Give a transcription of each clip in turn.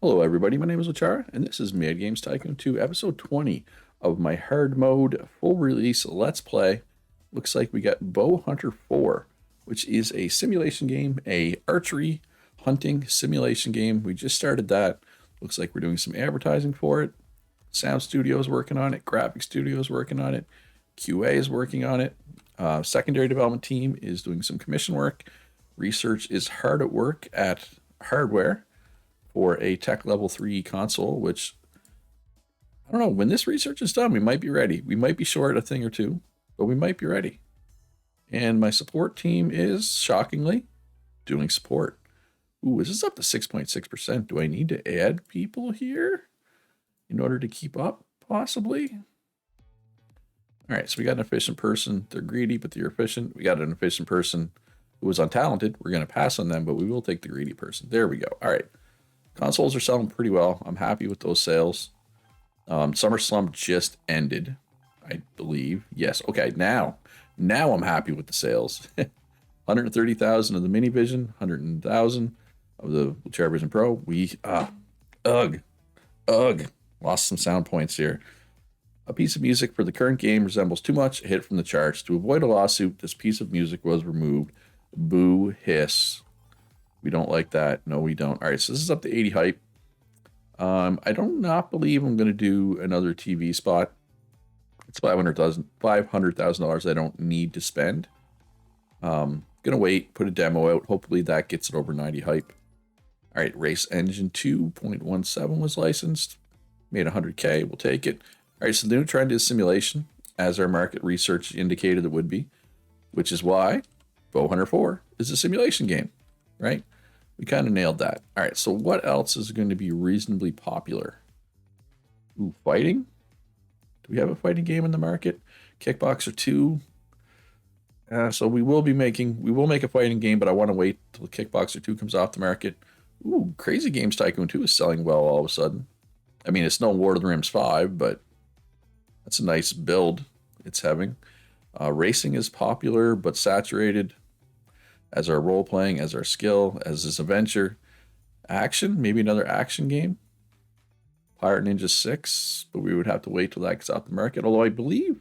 Hello, everybody. My name is Ochara, and this is Mad Games Tycoon 2, episode 20 of my hard mode full release Let's Play. Looks like we got Bow Hunter 4, which is a simulation game, a archery hunting simulation game. We just started that. Looks like we're doing some advertising for it. Sound Studio is working on it. Graphic Studio is working on it. QA is working on it. Secondary development team is doing some commission work. Research is hard at work at hardware for a tech level 3 console, which I don't know, when this research is done, we might be ready. We might be short a thing or two, but we might be ready. And my support team is shockingly doing support. Ooh, is this up to 6.6%? Do I need to add people here in order to keep up, possibly? All right, so we got an efficient person. They're greedy, but they're efficient. We got an efficient person who was untalented. We're going to pass on them, but we will take the greedy person. There we go. All right. Consoles are selling pretty well. I'm happy with those sales. Summer Slump just ended, I believe. Yes. Okay. Now I'm happy with the sales. 130,000 of the Mini Vision, 100,000 of the Chair Vision Pro. Ugh, lost some sound points here. A piece of music for the current game resembles too much a hit from the charts. To avoid a lawsuit, this piece of music was removed. Boo hiss. We don't like that. No, we don't. All right, so this is up to 80 hype. I do not believe I'm going to do another TV spot. It's $500,000 I don't need to spend. Gonna wait, put a demo out. Hopefully that gets it over 90 hype. All right, Race Engine 2.17 was licensed. Made 100K. We'll take it. All right, so the new trend is simulation, as our market research indicated it would be, which is why Bow Hunter 4 is a simulation game, right? We kind of nailed that. All right, so what else is going to be reasonably popular? Ooh, fighting? Do we have a fighting game in the market? Kickboxer 2. So we will make a fighting game, but I want to wait till Kickboxer 2 comes off the market. Ooh, Crazy Games Tycoon 2 is selling well all of a sudden. I mean, it's no Lord of the Rings 5, but that's a nice build it's having. Racing is popular, but saturated. As our role playing, as our skill, as this adventure. Action, maybe another action game. Pirate Ninja 6, but we would have to wait till that gets off the market. Although I believe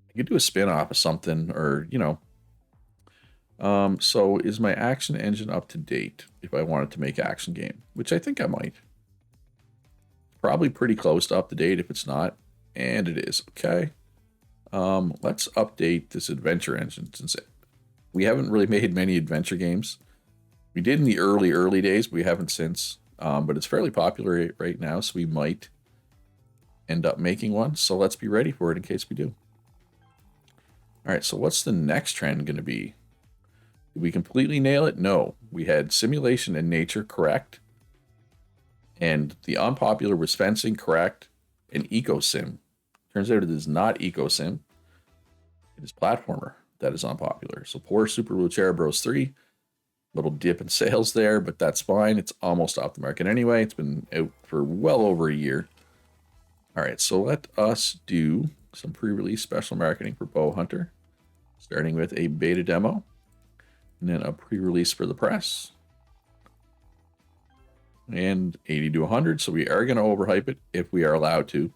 I could do a spin-off of something, or, so is my action engine up to date if I wanted to make action game? Which I think I might. Probably pretty close to up to date if it's not. And it is. Okay. Let's update this adventure engine since we haven't really made many adventure games. We did in the early days, but we haven't since. But it's fairly popular right now, so we might end up making one. So let's be ready for it in case we do. All right, so what's the next trend going to be? Did we completely nail it? No. We had simulation and nature correct. And the unpopular was fencing correct. And eco sim. Turns out it is not eco sim. It is platformer. That is unpopular. So poor Super Luchera Bros 3. Little dip in sales there, but that's fine. It's almost off the market anyway. It's been out for well over a year. All right, so let us do some pre-release special marketing for Bow Hunter, starting with a beta demo, and then a pre-release for the press. And 80 to 100, so we are going to overhype it if we are allowed to.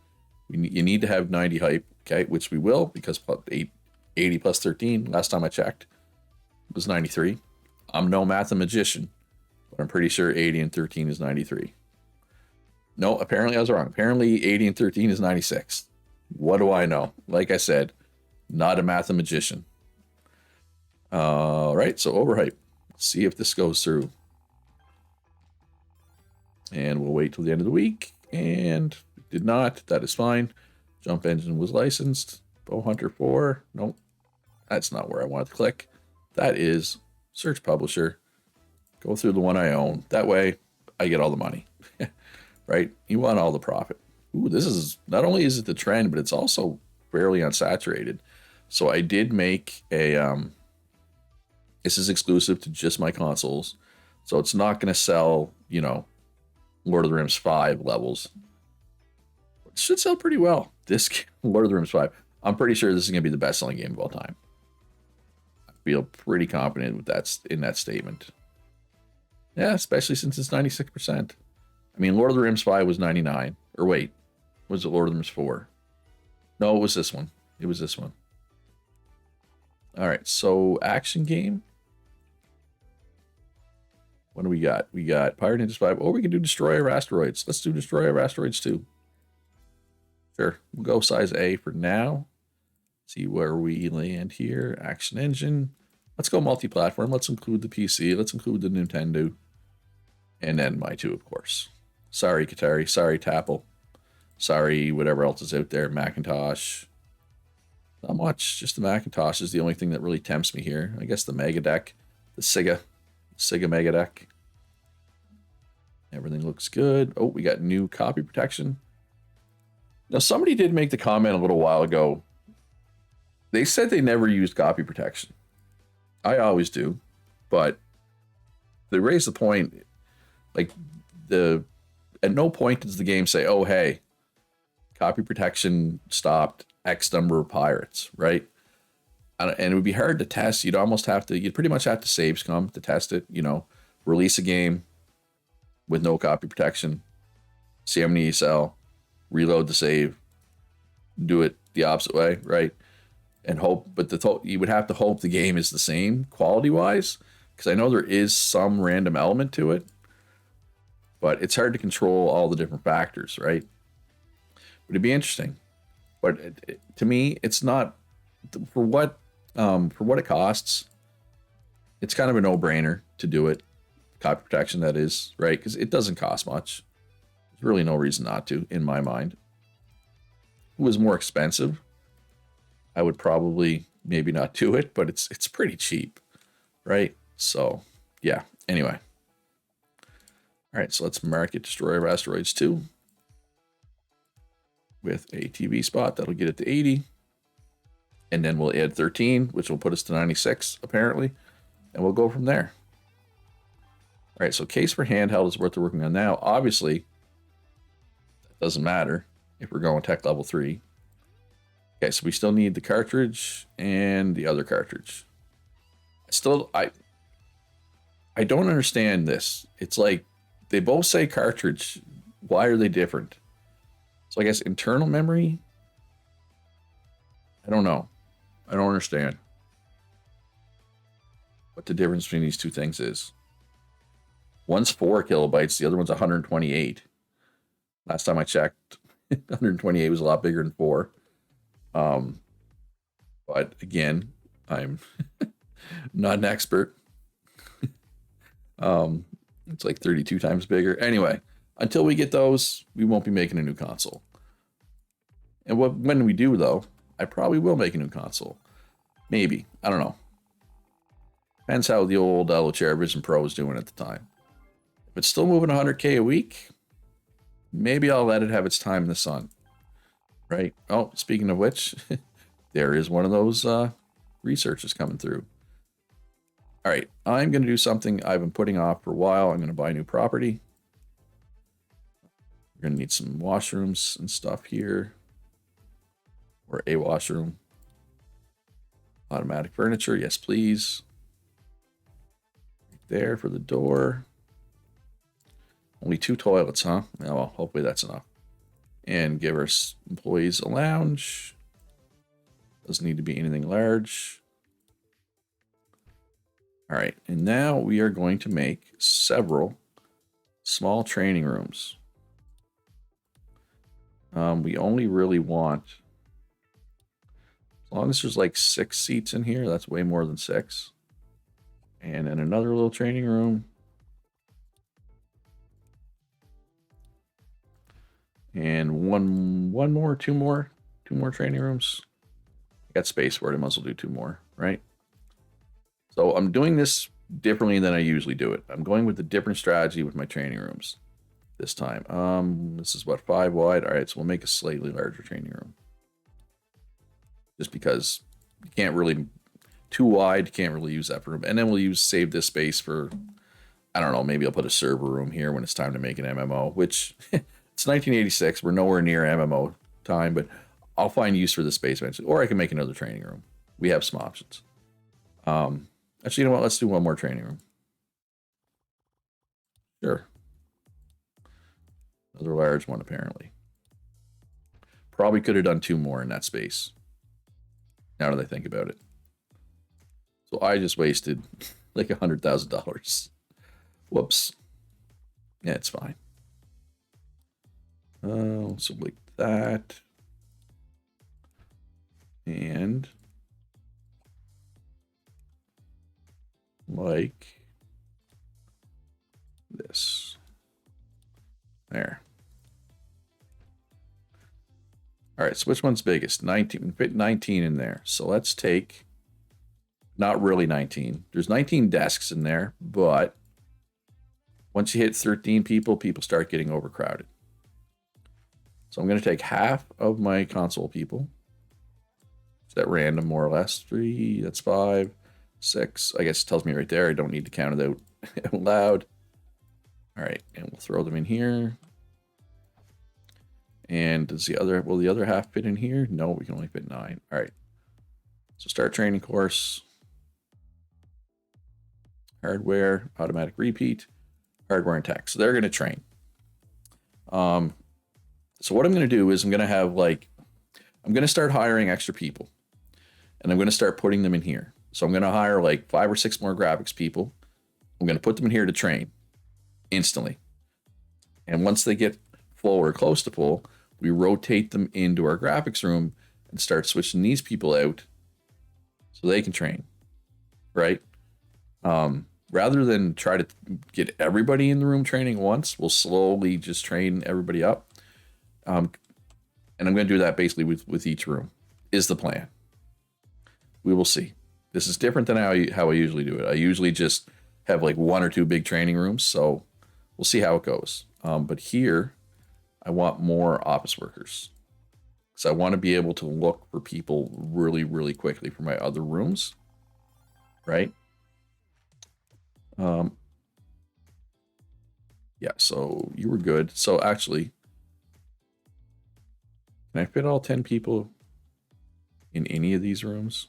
You need to have 90 hype, okay, which we will, because 80 plus 13, last time I checked, was 93. I'm no mathematician, but I'm pretty sure 80 and 13 is 93. No, apparently I was wrong. Apparently 80 and 13 is 96. What do I know? Like I said, not a mathematician. All right, so overhype. See if this goes through. And we'll wait till the end of the week. And it did not. That is fine. Jump Engine was licensed. Bow Hunter 4. Nope. That's not where I wanted to click. That is search publisher. Go through the one I own. That way I get all the money. Right? You want all the profit. Ooh, this is not only is it the trend, but it's also fairly unsaturated. So I did make a this is exclusive to just my consoles. So it's not going to sell, Lord of the Rings 5 levels. It should sell pretty well. This Lord of the Rings 5. I'm pretty sure this is going to be the best-selling game of all time. I feel pretty confident with that in that statement. Yeah, especially since it's 96%. I mean, Lord of the Rings 5 was 99. Or wait, was it Lord of the Rings 4? No, it was this one. It was this one. All right, so action game. What do we got? We got Pirate Ninjas 5. Or we can do Destroyer Asteroids. Let's do Destroyer Asteroids too. Sure, we'll go size A for now. See where we land here. Action engine. Let's go multi-platform. Let's include the PC. Let's include the Nintendo. And then my two, of course. Sorry, Katari. Sorry, Tapple. Sorry, whatever else is out there. Macintosh. Not much. Just the Macintosh is the only thing that really tempts me here. I guess the Mega Deck. The Sega Mega Deck. Everything looks good. Oh, we got new copy protection. Now, somebody did make the comment a little while ago. They said they never used copy protection. I always do. But they raised the point, like, at no point does the game say, oh, hey, copy protection stopped X number of pirates, right? And it would be hard to test. You'd pretty much have to save scum to test it, release a game with no copy protection, see how many you sell, reload the save, do it the opposite way, right? And hope, but you would have to hope the game is the same quality wise, because I know there is some random element to it, but it's hard to control all the different factors, right? But it'd be interesting. But to me, it's not for what it costs. It's kind of a no-brainer to do it. Copy protection, that is, right? Because it doesn't cost much. There's really no reason not to, in my mind. If it was more expensive, I would probably maybe not do it, but it's pretty cheap, right? So, yeah. Anyway. All right, so let's market Destroyer of Asteroids 2 with a TV spot. That'll get it to 80. And then we'll add 13, which will put us to 96, apparently. And we'll go from there. All right, so case for handheld is what they're working on now. Obviously, that doesn't matter if we're going tech level 3. Okay, so we still need the cartridge and the other cartridge. I don't understand this. It's like they both say cartridge. Why are they different? So I guess internal memory. I don't know. I don't understand what the difference between these two things is. One's 4 kilobytes, the other one's 128. Last time I checked, 128 was a lot bigger than 4. But again, I'm not an expert. It's like 32 times bigger. Anyway, until we get those, we won't be making a new console. And when we do, though, I probably will make a new console. Maybe. I don't know. Depends how the old LHR Vision Pro is doing at the time. If it's still moving 100K a week, maybe I'll let it have its time in the sun. Right? Oh, speaking of which, there is one of those researches coming through. All right, I'm going to do something I've been putting off for a while. I'm going to buy new property. We're going to need some washrooms and stuff here. Or a washroom. Automatic furniture, yes please. Right there for the door. Only 2 toilets, huh? Oh, well, hopefully that's enough. And give our employees a lounge. Doesn't need to be anything large. All right, and now we are going to make several small training rooms. We only really want, as long as there's like 6 seats in here, that's way more than 6. And then another little training room. And two more training rooms. I got space for it. I must as well do 2 more, right? So I'm doing this differently than I usually do it. I'm going with a different strategy with my training rooms this time. This is what, 5 wide. All right, so we'll make a slightly larger training room. Just because you can't really, too wide, you can't really use that for room. And then we'll save this space for, I don't know, maybe I'll put a server room here when it's time to make an MMO, which it's 1986. We're nowhere near MMO time, but I'll find use for this space eventually. Or I can make another training room. We have some options. Actually, you know what? Let's do one more training room. Sure. Another large one, apparently. Probably could have done 2 more in that space. Now that I think about it. So I just wasted like $100,000. Whoops. Yeah, it's fine. So like that. And like this. There. All right, so which one's biggest? 19. Fit 19 in there. So let's take, not really 19. There's 19 desks in there, but once you hit 13 people, people start getting overcrowded. So I'm going to take half of my console people. Is that random, more or less? 3, that's 5, 6. I guess it tells me right there. I don't need to count it out loud. All right, and we'll throw them in here. And does will the other half fit in here? No, we can only fit 9. All right. So start training course. Hardware, automatic repeat, hardware and tech. So they're going to train. So what I'm going to do is I'm going to start hiring extra people. And I'm going to start putting them in here. So I'm going to hire like 5 or 6 more graphics people. I'm going to put them in here to train instantly. And once they get full or close to full, we rotate them into our graphics room and start switching these people out so they can train, right? Rather than try to get everybody in the room training once, we'll slowly just train everybody up. And I'm going to do that basically with each room is the plan. We will see. This is different than how I usually do it. I usually just have like 1 or 2 big training rooms. So we'll see how it goes. But here, I want more office workers. So I want to be able to look for people really, really quickly for my other rooms. Right? Yeah, so you were good. So actually, can I fit all 10 people in any of these rooms?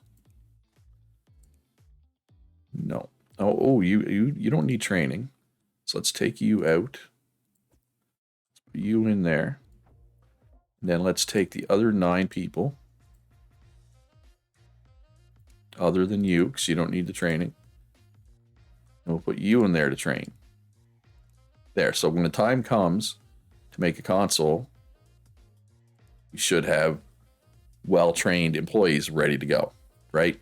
No. Oh, you don't need training. So let's take you out. Let's put you in there. And then let's take the other 9 people. Other than you, because you don't need the training. And we'll put you in there to train. There. So when the time comes to make a console, we should have well-trained employees ready to go, right?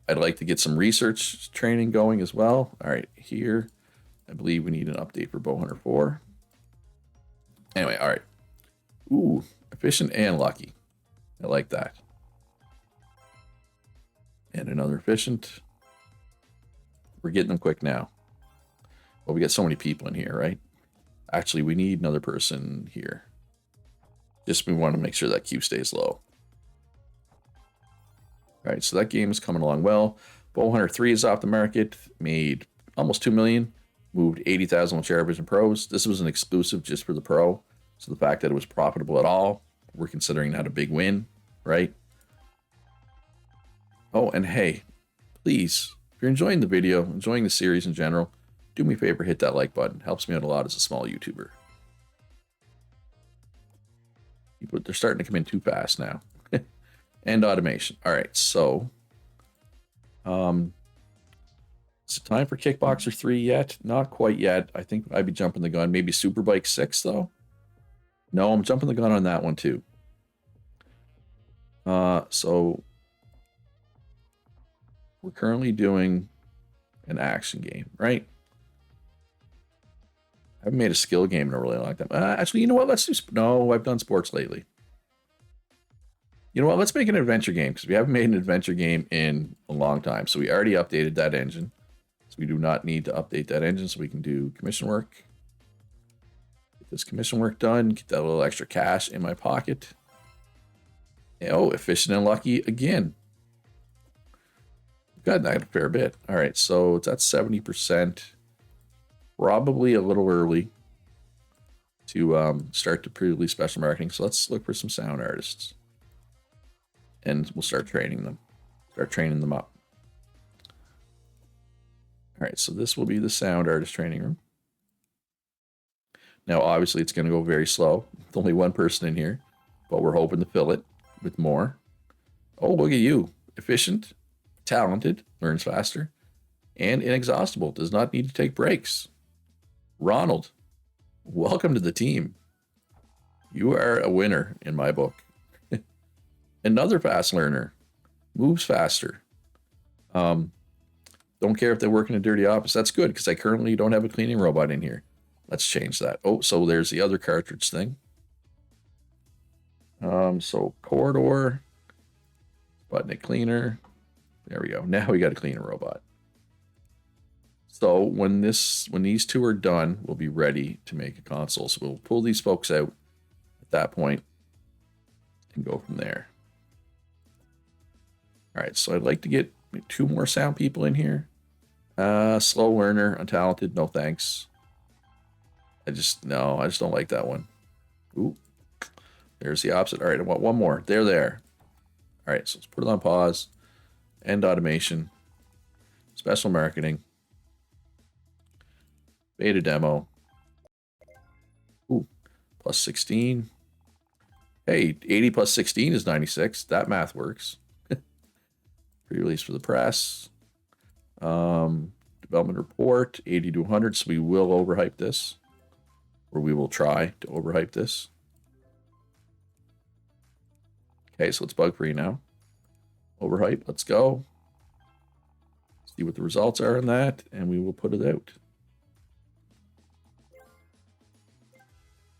I'd like to get some research training going as well. All right, here, I believe we need an update for Bowhunter 4. Anyway, all right. Ooh, efficient and lucky. I like that. And another efficient. We're getting them quick now. Well, we got so many people in here, right? Actually, we need another person here. Just we want to make sure that queue stays low. All right, so that game is coming along well. Bowhunter 3 is off the market, made almost 2 million, moved 80,000 with Cherubs and Pros. This was an exclusive just for the Pro. So the fact that it was profitable at all, we're considering that a big win, right? Oh, and hey, please, if you're enjoying the video, enjoying the series in general, do me a favor, hit that like button. Helps me out a lot as a small YouTuber. They're starting to come in too fast now. And automation. All right, so is it time for Kickboxer 3 yet? Not quite yet. I think I'd be jumping the gun. Maybe Superbike 6 though. No, I'm jumping the gun on that one too. So we're currently doing an action game, right? I haven't made a skill game in a really long time. Actually, you know what? Let's do. No, I've done sports lately. You know what? Let's make an adventure game because we haven't made an adventure game in a long time. So we already updated that engine. So we do not need to update that engine so we can do commission work. Get this commission work done. Get that little extra cash in my pocket. Oh, efficient and lucky again. We've gotten that a fair bit. All right, so it's at 70%. Probably a little early to start to pre-release special marketing. So let's look for some sound artists. And we'll start training them. Start training them up. All right, so this will be the sound artist training room. Now, obviously, it's going to go very slow. With only one person in here, but we're hoping to fill it with more. Oh, look at you. Efficient, talented, learns faster, and inexhaustible. Does not need to take breaks. Ronald, welcome to the team. You are a winner in my book. Another fast learner. Moves faster. Don't care if they work in a dirty office. That's good because I currently don't have a cleaning robot in here. Let's change that. Oh, so there's the other cartridge thing. So corridor, button it cleaner. There we go. Now we got a cleaner robot. So when these two are done, we'll be ready to make a console. So we'll pull these folks out at that point and go from there. All right, so I'd like to get 2 more sound people in here. Slow learner, untalented, no thanks. I just don't like that one. Ooh, there's the opposite. All right, I want one more. They're there. All right, so let's put it on pause. End automation. Special marketing. Beta demo. Ooh, plus 16. Hey, 80 plus 16 is 96. That math works. Pre-release for the press. Development report, 80 to 100. So we will overhype this. Or we will try to overhype this. Okay, so it's bug-free now. Overhype, let's go. See what the results are on that, and we will put it out.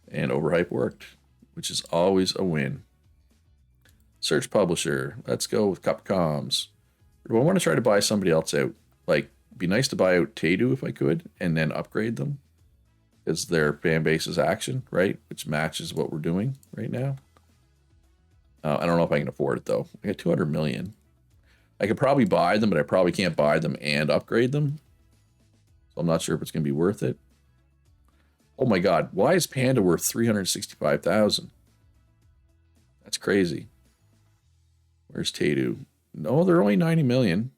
And overhype worked, which is always a win. Search publisher. Let's go with Cupcoms. Do I want to try to buy somebody else out? Like, be nice to buy out Tadu if I could, and then upgrade them. Because their fan base is action, right? Which matches what we're doing right now. I don't know if I can afford it, though. I got 200 million. I could probably buy them, but I probably can't buy them and upgrade them. So I'm not sure if it's going to be worth it. Oh my God. Why is Panda worth 365,000? That's crazy. Where's Tadu? No, they're only 90 million.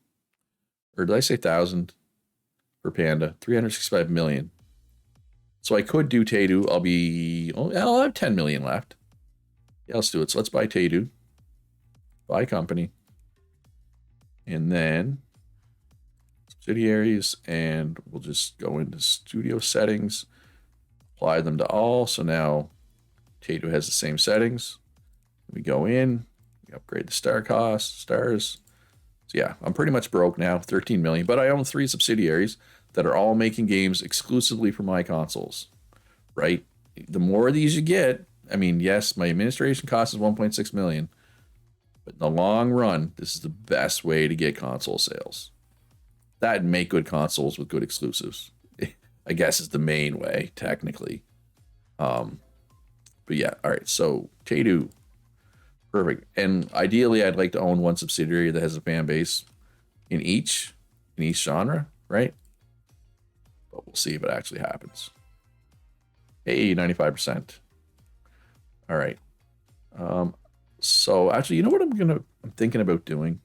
Or did I say 1,000 for Panda? 365 million. So I could do Tadu. I'll have 10 million left. Yeah, let's do it. So let's buy Tadu. Buy company. And then subsidiaries. And we'll just go into studio settings. Apply them to all. So now Tadu has the same settings. We go in. We upgrade the star cost. Stars. So yeah, I'm pretty much broke now. 13 million. But I own 3 subsidiaries that are all making games exclusively for my consoles. Right? The more of these you get, I mean, yes, my administration cost is 1.6 million, but in the long run, this is the best way to get console sales. That and make good consoles with good exclusives, I guess, is the main way, technically. But yeah, all right. So Tadu, perfect. And ideally, I'd like to own one subsidiary that has a fan base in each genre, right? But we'll see if it actually happens. Hey, 95%. All right. So actually, you know what I'm thinking about doing?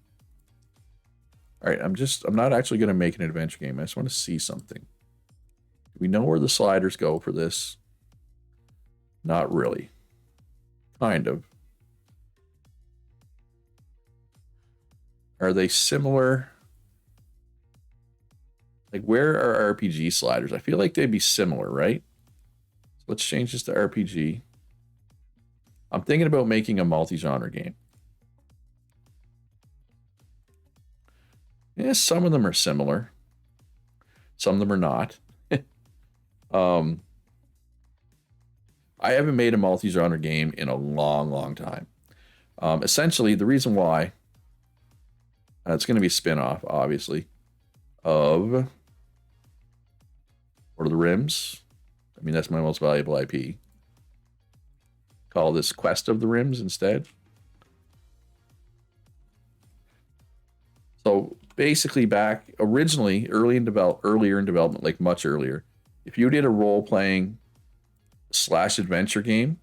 All right, I'm not actually gonna make an adventure game. I just want to see something. Do we know where the sliders go for this? Not really. Kind of. Are they similar? Like, where are RPG sliders? I feel like they'd be similar, right? So let's change this to RPG. I'm thinking about making a multi-genre game. Yeah, some of them are similar. Some of them are not. I haven't made a multi-genre game in a long, long time. Essentially, the reason why it's going to be a spin-off, obviously, of Lord of the Rims. I mean, that's my most valuable IP. Call this Quest of the Rims instead. So basically, back originally, earlier in development, like much earlier, if you did a role-playing / adventure game,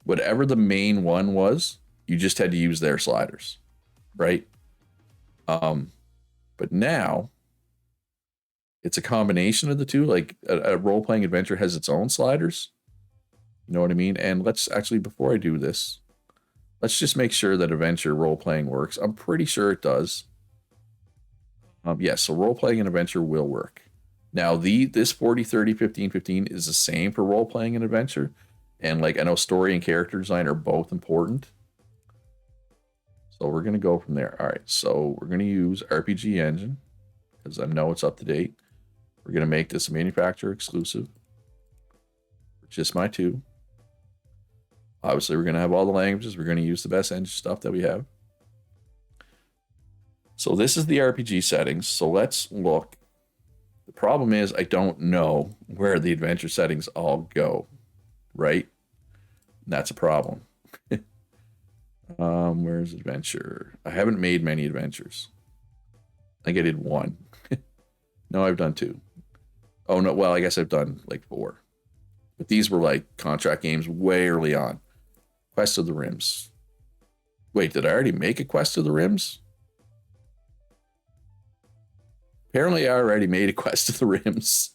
whatever the main one was, you just had to use their sliders, right? But now it's a combination of the two. Like a role-playing adventure has its own sliders, You know what I mean? And let's actually, before I do this, let's just make sure that adventure role playing works. I'm pretty sure it does. Yes, so role playing and adventure will work. Now, this 40, 30, 15, 15 is the same for role playing and adventure. And like I know story and character design are both important. So we're gonna go from there. All right, so we're gonna use RPG Engine because I know it's up to date. We're gonna make this a manufacturer exclusive. Just my two. Obviously, we're gonna have all the languages. We're gonna use the best engine stuff that we have. So this is the RPG settings. So let's look. The problem is I don't know where the adventure settings all go, right? That's a problem. Where's adventure? I haven't made many adventures. I think I did one. No, I've done two. Oh no, well, I guess I've done like four. But these were like contract games way early on. Quest of the Rims. Wait, did I already make a Quest of the Rims? Apparently, I already made a Quest of the Rims.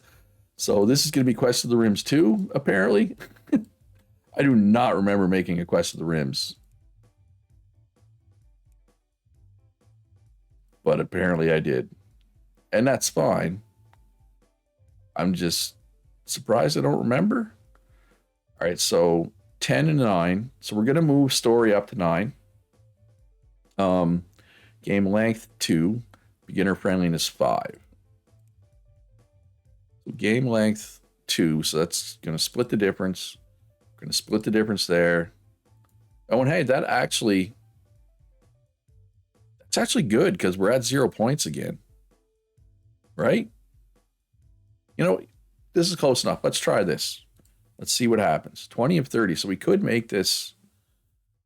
So this is going to be Quest of the Rims 2, apparently. I do not remember making a Quest of the Rims. But apparently I did. And that's fine. I'm just surprised I don't remember. All right, so 10 and 9. So we're going to move story up to 9. Game length 2. Beginner friendliness 5. So game length 2. So that's going to split the difference. We're going to split the difference there. Oh, and hey, that's actually good because we're at 0 points again. Right? You know, this is close enough. Let's try this. Let's see what happens. 20 of 30. So we could make this.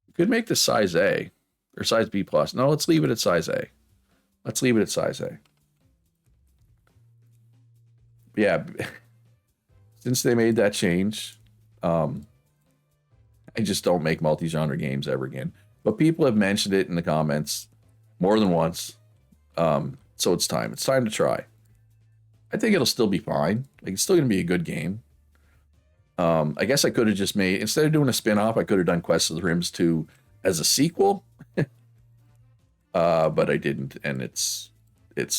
We could make this size A or size B plus. No, let's leave it at size A. Let's leave it at size A. Yeah, since they made that change, I just don't make multi-genre games ever again. But people have mentioned it in the comments more than once. So it's time. It's time to try. I think it'll still be fine. Like, it's still going to be a good game. I guess I could have just made, instead of doing a spin-off, I could have done Quest of the Rims 2 as a sequel. But I didn't, and it's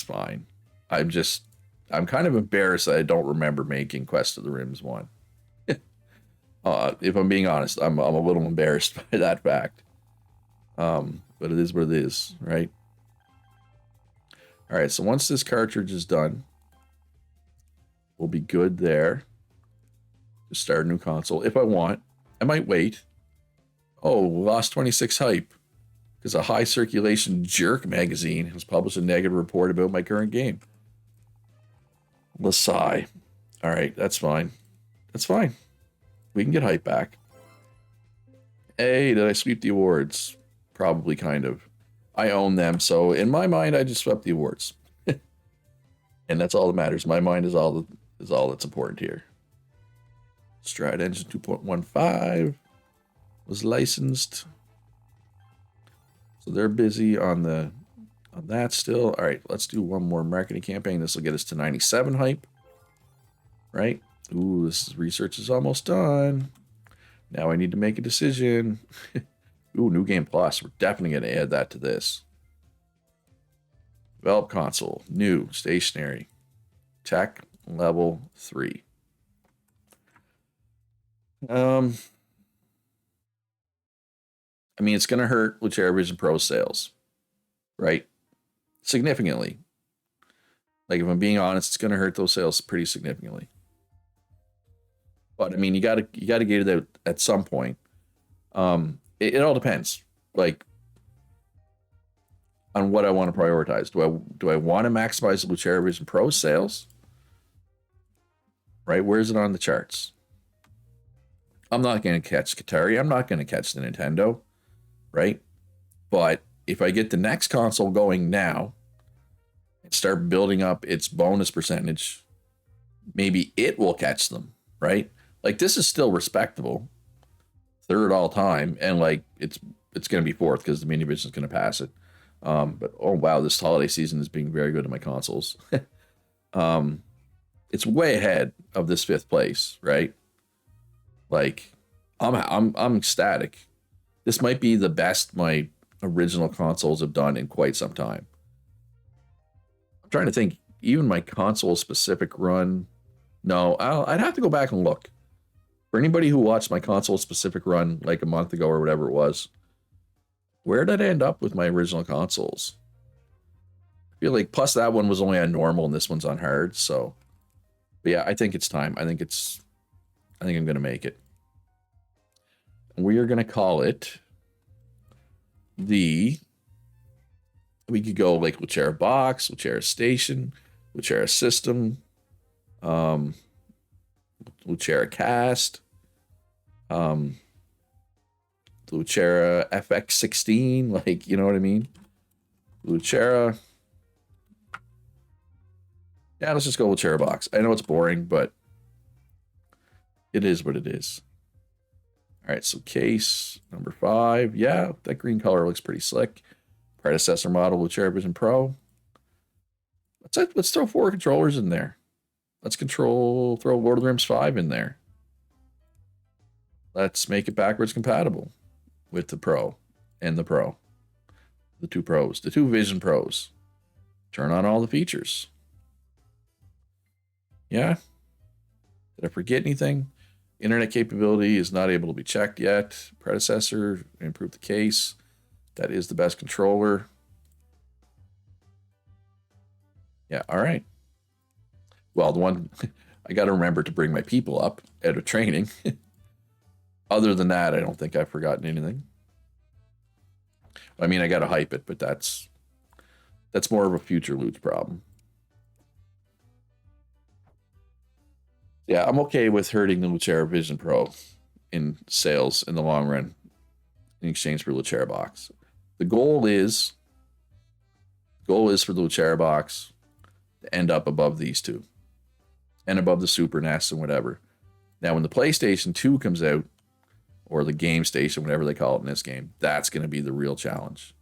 fine. I'm kind of embarrassed that I don't remember making Quest of the Rims 1. If I'm being honest, I'm a little embarrassed by that fact. But it is what it is, right? All right, so once this cartridge is done, we'll be good there. Just start a new console. If I want, I might wait. Oh, lost 26 hype because a high circulation jerk magazine has published a negative report about my current game. Lasai. All right, that's fine. That's fine. We can get hype back. Hey, did I sweep the awards? Probably, kind of. I own them, so in my mind, I just swept the awards, and that's all that matters. My mind is all that's important here. Stride Engine 2.15 was licensed, so they're busy on that still. All right, let's do one more marketing campaign. This will get us to 97 hype, right? Ooh, research is almost done. Now I need to make a decision. Ooh, New Game Plus. We're definitely going to add that to this. Develop console. New. Stationary. Tech. Level 3. I mean, it's going to hurt Lucera Vision Pro sales. Right? Significantly. Like, if I'm being honest, it's going to hurt those sales pretty significantly. But, I mean, you got to get it out at some point. It all depends, like, on what I want to prioritize. Do I want to maximize the Lucera Vision Pro sales? Right? Where is it on the charts? I'm not going to catch Qatari. I'm not going to catch the Nintendo, right? But if I get the next console going now and start building up its bonus percentage, maybe it will catch them, right? Like, this is still respectable. Third all time, and like it's going to be fourth because the Mini Vision is going to pass it. But oh wow, this holiday season is being very good to my consoles. It's way ahead of this fifth place, right? Like, I'm ecstatic. This might be the best my original consoles have done in quite some time. I'm trying to think. Even my console specific run. No, I'd have to go back and look. For anybody who watched my console specific run like a month ago or whatever it was, where did I end up with my original consoles? I feel like plus that one was only on normal and this one's on hard. So, but yeah, I think it's time. I think I'm gonna make it. We are gonna call it the. We could go like Lucera box, Lucera station, Lucera system, Lucera cast, um, Lucera FX16. Like, you know what I mean? Lucera. Yeah, let's just go Lucera box. I know it's boring, but it is what it is. All right, so case number 5. Yeah, that green color looks pretty slick. Predecessor model Lucera Vision Pro. Let's throw 4 controllers in there. Throw Lord of the Rings 5 in there. Let's make it backwards compatible with the Pro and the Pro. The 2 Pros, the 2 Vision Pros. Turn on all the features. Yeah? Did I forget anything? Internet capability is not able to be checked yet. Predecessor, improve the case. That is the best controller. Yeah, all right. Well, the one I got to remember to bring my people up at a training. Other than that, I don't think I've forgotten anything. I mean, I got to hype it, but that's more of a future loot problem. Yeah, I'm okay with hurting the Lucera Vision Pro in sales in the long run in exchange for Lucera box. The goal is for the Lucera box to end up above these 2 and above the Super NES and whatever. Now, when the PlayStation 2 comes out, or the Game Station, whatever they call it in this game, that's going to be the real challenge,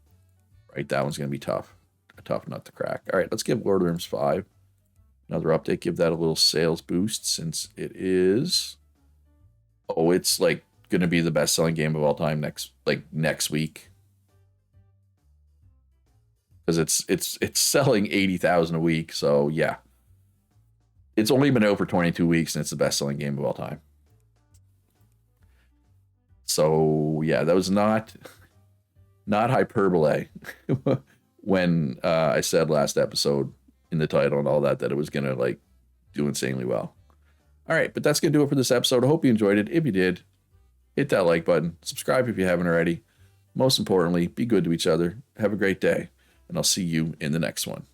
right? That one's going to be tough, a tough nut to crack. All right, let's give Lord of the Rings 5 another update. Give that a little sales boost since it is. Oh, it's like going to be the best-selling game of all time next week, because it's selling 80,000 a week. So yeah, it's only been out for 22 weeks and it's the best-selling game of all time. So yeah, that was not hyperbole when I said last episode in the title and all that it was gonna like do insanely well. All right, but that's gonna do it for this episode. I hope you enjoyed it. If you did, hit that like button, subscribe if you haven't already. Most importantly, be good to each other. Have a great day, and I'll see you in the next one.